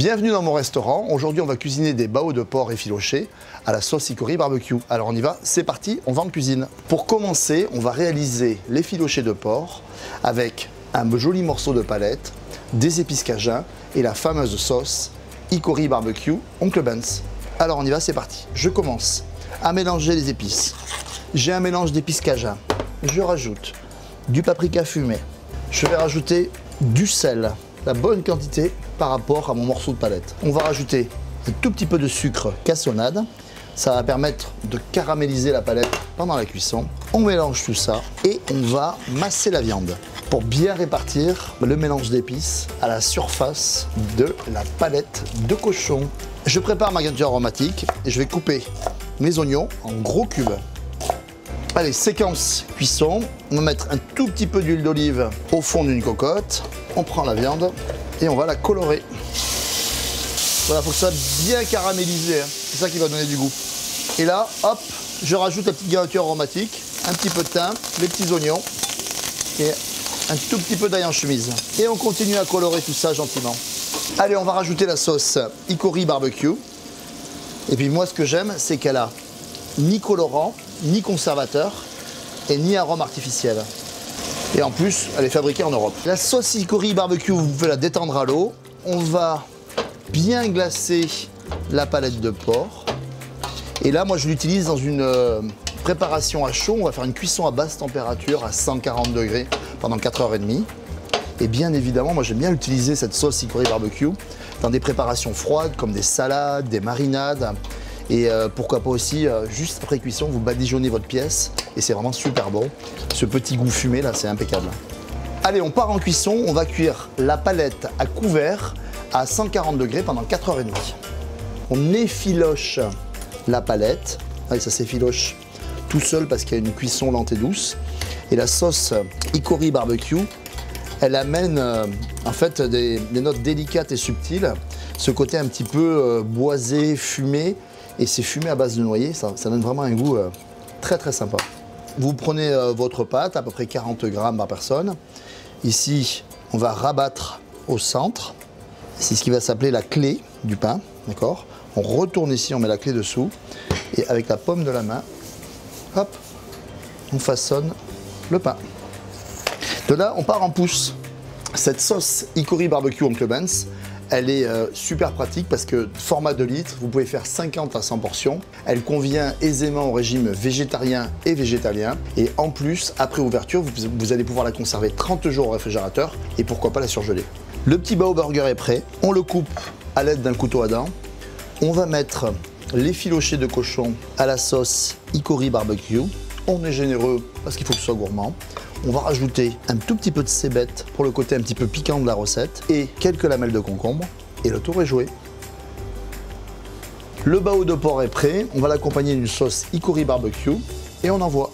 Bienvenue dans mon restaurant. Aujourd'hui, on va cuisiner des bao de porc effilochés à la sauce icori barbecue. Alors on y va, c'est parti, on va en cuisine. Pour commencer, on va réaliser l'effiloché de porc avec un joli morceau de palette, des épices cajun et la fameuse sauce icori barbecue Oncle Ben's. Alors on y va, c'est parti. Je commence à mélanger les épices. J'ai un mélange d'épices cajun. Je rajoute du paprika fumé. Je vais rajouter du sel, la bonne quantité par rapport à mon morceau de palette. On va rajouter un tout petit peu de sucre cassonade. Ça va permettre de caraméliser la palette pendant la cuisson. On mélange tout ça et on va masser la viande pour bien répartir le mélange d'épices à la surface de la palette de cochon. Je prépare ma garniture aromatique et je vais couper mes oignons en gros cubes. Allez, séquence cuisson. On va mettre un tout petit peu d'huile d'olive au fond d'une cocotte. On prend la viande et on va la colorer. Voilà, il faut que ça soit bien caramélisé, hein. C'est ça qui va donner du goût. Et là, hop, je rajoute la petite garniture aromatique, un petit peu de thym, les petits oignons et un tout petit peu d'ail en chemise. Et on continue à colorer tout ça gentiment. Allez, on va rajouter la sauce icori barbecue. Et puis moi, ce que j'aime, c'est qu'elle a ni colorant, ni conservateur et ni arôme artificiel. Et en plus, elle est fabriquée en Europe. La sauce icori barbecue, vous pouvez la détendre à l'eau. On va bien glacer la palette de porc. Et là, moi, je l'utilise dans une préparation à chaud. On va faire une cuisson à basse température, à 140 degrés, pendant 4h30. Et bien évidemment, moi, j'aime bien utiliser cette sauce icori barbecue dans des préparations froides, comme des salades, des marinades. Et pourquoi pas aussi, juste après cuisson, vous badigeonnez votre pièce et c'est vraiment super bon. Ce petit goût fumé là, c'est impeccable. Allez, on part en cuisson, on va cuire la palette à couvert à 140 degrés pendant 4h30. On effiloche la palette. Allez, ça s'effiloche tout seul parce qu'il y a une cuisson lente et douce. Et la sauce icori barbecue, elle amène en fait des notes délicates et subtiles. Ce côté un petit peu boisé, fumé. Et c'est fumé à base de noyer, ça donne vraiment un goût très très sympa. Vous prenez votre pâte, à peu près 40 grammes par personne. Ici, on va rabattre au centre. C'est ce qui va s'appeler la clé du pain, d'accord? On retourne ici, on met la clé dessous. Et avec la paume de la main, hop, on façonne le pain. De là, on part en pouce. Cette sauce icori barbecue Oncle Ben's, elle est super pratique parce que format 2 litres, vous pouvez faire 50 à 100 portions. Elle convient aisément au régime végétarien et végétalien. Et en plus, après ouverture, vous allez pouvoir la conserver 30 jours au réfrigérateur et pourquoi pas la surgeler. Le petit bao burger est prêt. On le coupe à l'aide d'un couteau à dents. On va mettre l'effiloché de cochon à la sauce icori barbecue. On est généreux parce qu'il faut que ce soit gourmand. On va rajouter un tout petit peu de cébette pour le côté un petit peu piquant de la recette et quelques lamelles de concombre et le tour est joué. Le bao de porc est prêt, on va l'accompagner d'une sauce icori barbecue et on envoie.